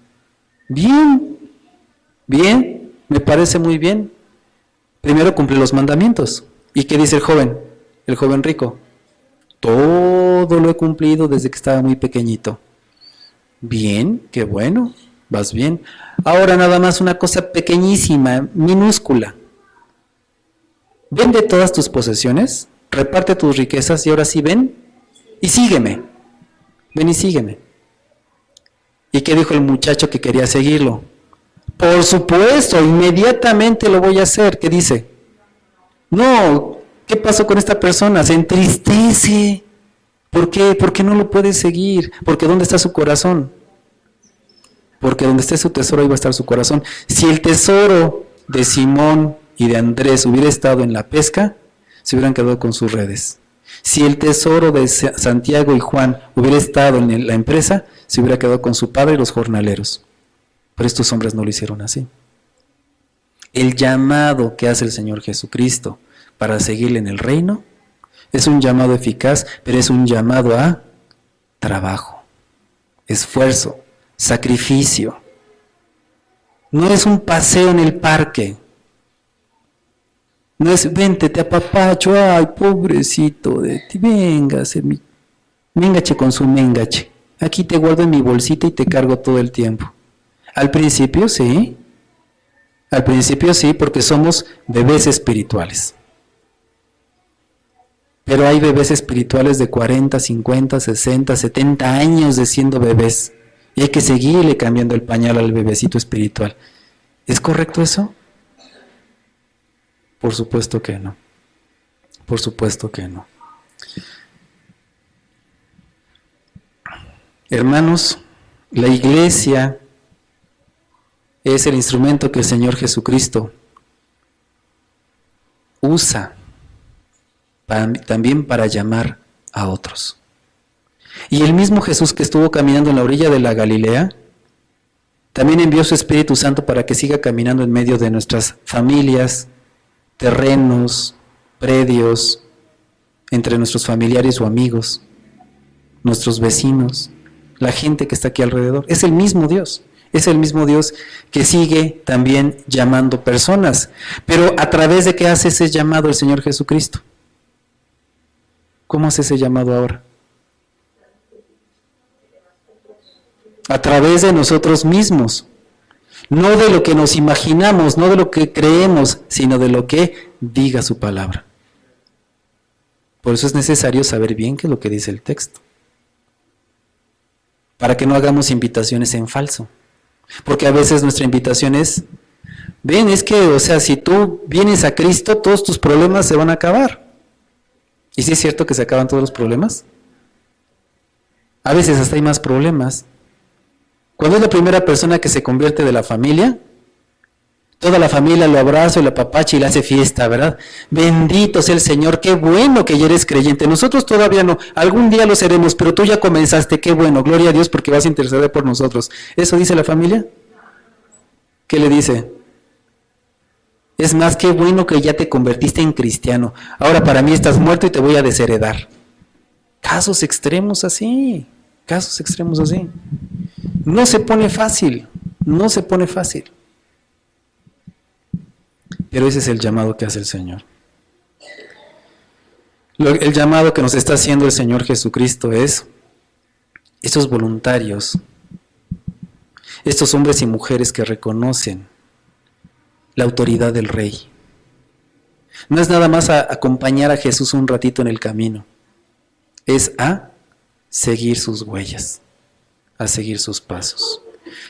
Bien, me parece muy bien. Primero cumple los mandamientos. ¿Y qué dice el joven rico? Todo lo he cumplido desde que estaba muy pequeñito. Bien, qué bueno, vas bien. Ahora nada más una cosa pequeñísima, minúscula. Vende todas tus posesiones, reparte tus riquezas y ahora sí ven y sígueme. Ven y sígueme. ¿Y qué dijo el muchacho que quería seguirlo? Por supuesto, inmediatamente lo voy a hacer. ¿Qué dice? No, ¿qué pasó con esta persona? Se entristece. ¿Por qué? ¿Por qué no lo puede seguir? Porque ¿dónde está su corazón? Porque donde esté su tesoro, ahí va a estar su corazón. Si el tesoro de Simón y de Andrés hubiera estado en la pesca, se hubieran quedado con sus redes. Si el tesoro de Santiago y Juan hubiera estado en la empresa, se hubiera quedado con su padre y los jornaleros. Pero estos hombres no lo hicieron así. El llamado que hace el Señor Jesucristo para seguirle en el reino es un llamado eficaz, pero es un llamado a trabajo, esfuerzo, sacrificio. No es un paseo en el parque. No es, vente, te apapacho, ay, pobrecito de ti, véngase, méngache con su méngache. Aquí te guardo en mi bolsita y te cargo todo el tiempo. Al principio sí, porque somos bebés espirituales. Pero hay bebés espirituales de 40, 50, 60, 70 años de siendo bebés. Y hay que seguirle cambiando el pañal al bebecito espiritual. ¿Es correcto eso? Por supuesto que no. Por supuesto que no. Hermanos, la iglesia es el instrumento que el Señor Jesucristo usa también para llamar a otros. Y el mismo Jesús que estuvo caminando en la orilla de la Galilea, también envió su Espíritu Santo para que siga caminando en medio de nuestras familias, terrenos, predios, entre nuestros familiares o amigos, nuestros vecinos, la gente que está aquí alrededor. Es el mismo Dios que sigue también llamando personas. Pero ¿a través de qué hace ese llamado el Señor Jesucristo? ¿Cómo hace ese llamado ahora? A través de nosotros mismos. No de lo que nos imaginamos, no de lo que creemos, sino de lo que diga su palabra. Por eso es necesario saber bien qué es lo que dice el texto. Para que no hagamos invitaciones en falso. Porque a veces nuestra invitación es, ven, es que, o sea, si tú vienes a Cristo, todos tus problemas se van a acabar. ¿Y si es cierto que se acaban todos los problemas? A veces hasta hay más problemas. Cuando es la primera persona que se convierte de la familia, toda la familia lo abraza y lo apapacha y le hace fiesta, ¿verdad? Bendito sea el Señor, qué bueno que ya eres creyente. Nosotros todavía no, algún día lo seremos, pero tú ya comenzaste, qué bueno, gloria a Dios porque vas a interceder por nosotros. ¿Eso dice la familia? ¿Qué le dice? Es más, qué bueno que ya te convertiste en cristiano. Ahora para mí estás muerto y te voy a desheredar. Casos extremos así. No se pone fácil. Pero ese es el llamado que hace el Señor. El llamado que nos está haciendo el Señor Jesucristo es estos voluntarios, estos hombres y mujeres que reconocen la autoridad del Rey. No es nada más a acompañar a Jesús un ratito en el camino, es a seguir sus huellas, a seguir sus pasos.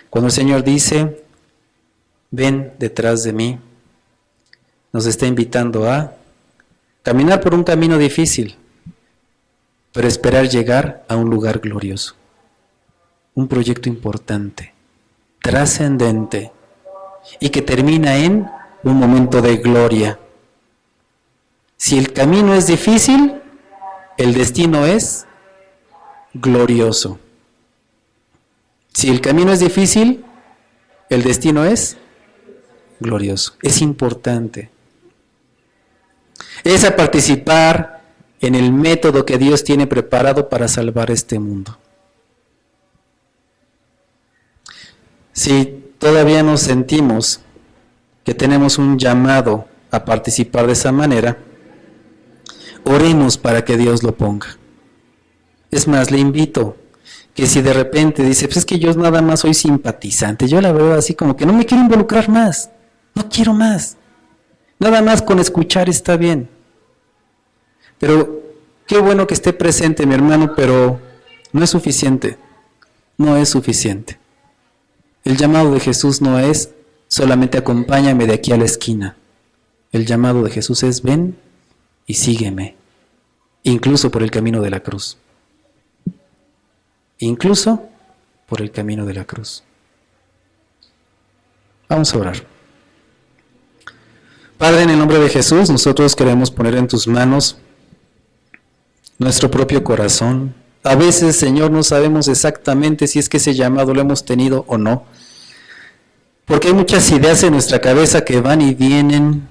Cuando el Señor dice, ven detrás de mí, nos está invitando a caminar por un camino difícil, pero esperar llegar a un lugar glorioso, un proyecto importante, trascendente, y que termina en un momento de gloria. Si el camino es difícil, el destino es glorioso. Si el camino es difícil, el destino es glorioso. Es importante. Es a participar en el método que Dios tiene preparado para salvar este mundo. Si todavía nos sentimos que tenemos un llamado a participar de esa manera, oremos para que Dios lo ponga. Es más, le invito que si de repente dice, pues es que yo nada más soy simpatizante, yo la veo así como que no me quiero involucrar más, no quiero más, nada más con escuchar está bien. Pero qué bueno que esté presente mi hermano, pero no es suficiente, no es suficiente. El llamado de Jesús no es solamente acompáñame de aquí a la esquina. El llamado de Jesús es ven y sígueme, incluso por el camino de la cruz. Incluso por el camino de la cruz. Vamos a orar. Padre, en el nombre de Jesús, nosotros queremos poner en tus manos nuestro propio corazón. A veces, Señor, no sabemos exactamente si es que ese llamado lo hemos tenido o no, porque hay muchas ideas en nuestra cabeza que van y vienen.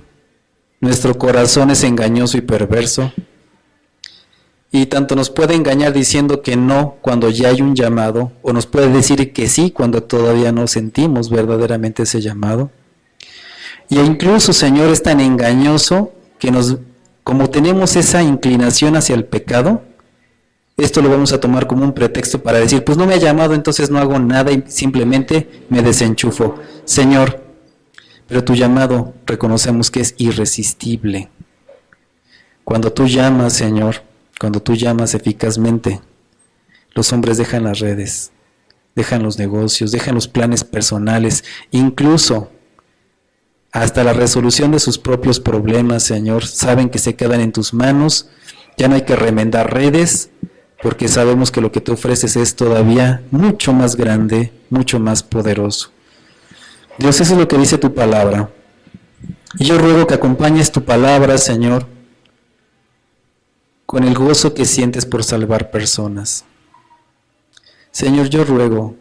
Nuestro corazón es engañoso y perverso. Y tanto nos puede engañar diciendo que no cuando ya hay un llamado, o nos puede decir que sí cuando todavía no sentimos verdaderamente ese llamado. Y incluso, Señor, es tan engañoso que como tenemos esa inclinación hacia el pecado, esto lo vamos a tomar como un pretexto para decir, pues no me ha llamado, entonces no hago nada y simplemente me desenchufo. Señor, pero tu llamado reconocemos que es irresistible. Cuando tú llamas, Señor, cuando tú llamas eficazmente, los hombres dejan las redes, dejan los negocios, dejan los planes personales, incluso hasta la resolución de sus propios problemas, Señor, saben que se quedan en tus manos, ya no hay que remendar redes, porque sabemos que lo que tú ofreces es todavía mucho más grande, mucho más poderoso. Dios, eso es lo que dice tu palabra. Y yo ruego que acompañes tu palabra, Señor, con el gozo que sientes por salvar personas. Señor, yo ruego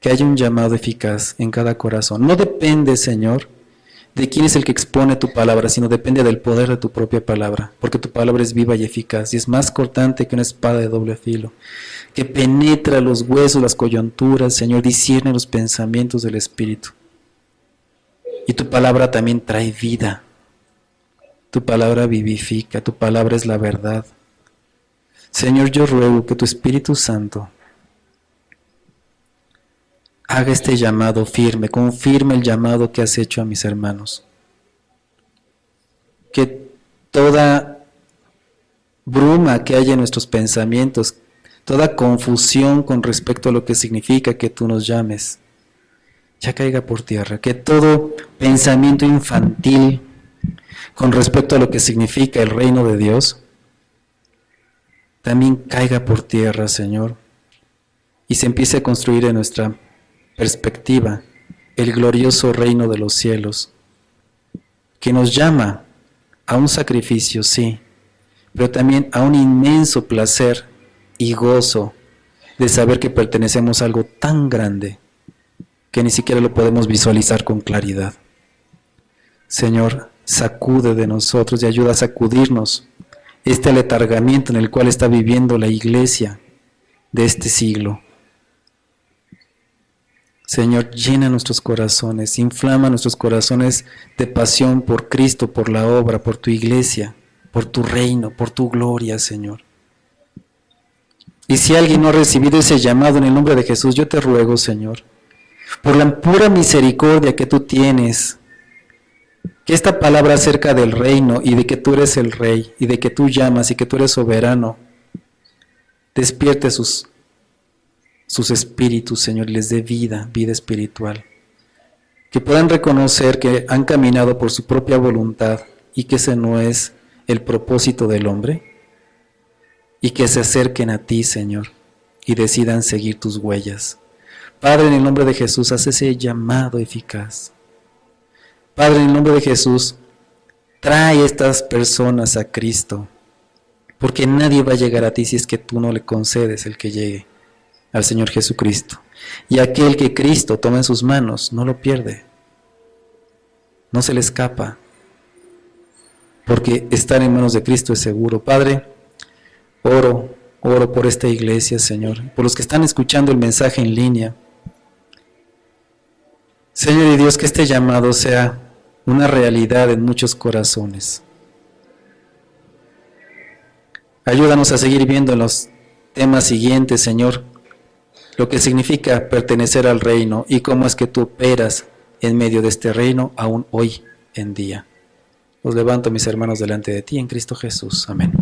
que haya un llamado eficaz en cada corazón. No depende, Señor, de quién es el que expone tu palabra, sino depende del poder de tu propia palabra, porque tu palabra es viva y eficaz, y es más cortante que una espada de doble filo, que penetra los huesos, las coyunturas, Señor, discierne los pensamientos del Espíritu. Y tu palabra también trae vida. Tu palabra vivifica, tu palabra es la verdad. Señor, yo ruego que tu Espíritu Santo haga este llamado firme, confirme el llamado que has hecho a mis hermanos. Que toda bruma que haya en nuestros pensamientos, toda confusión con respecto a lo que significa que tú nos llames, ya caiga por tierra. Que todo pensamiento infantil con respecto a lo que significa el reino de Dios, también caiga por tierra, Señor, y se empiece a construir en nuestra perspectiva el glorioso reino de los cielos, que nos llama a un sacrificio, sí, pero también a un inmenso placer y gozo de saber que pertenecemos a algo tan grande que ni siquiera lo podemos visualizar con claridad. Señor, sacude de nosotros y ayuda a sacudirnos este aletargamiento en el cual está viviendo la iglesia de este siglo. Señor, llena nuestros corazones, inflama nuestros corazones de pasión por Cristo, por la obra, por tu iglesia, por tu reino, por tu gloria, Señor. Y si alguien no ha recibido ese llamado en el nombre de Jesús, yo te ruego, Señor, por la pura misericordia que tú tienes, que esta palabra acerca del reino y de que tú eres el rey y de que tú llamas y que tú eres soberano, despierte sus espíritus, Señor, y les dé vida espiritual. Que puedan reconocer que han caminado por su propia voluntad y que ese no es el propósito del hombre, y que se acerquen a ti, Señor, y decidan seguir tus huellas. Padre, en el nombre de Jesús, haz ese llamado eficaz. Padre, en el nombre de Jesús, trae a estas personas a Cristo. porque nadie va a llegar a ti si es que tú no le concedes el que llegue al Señor Jesucristo. Y aquel que Cristo toma en sus manos no lo pierde, no se le escapa, porque estar en manos de Cristo es seguro. Padre, oro por esta iglesia, Señor, por los que están escuchando el mensaje en línea. Señor y Dios, que este llamado sea una realidad en muchos corazones. Ayúdanos a seguir viendo en los temas siguientes, Señor, lo que significa pertenecer al reino y cómo es que tú operas en medio de este reino aún hoy en día. Los levanto, mis hermanos, delante de ti en Cristo Jesús. Amén.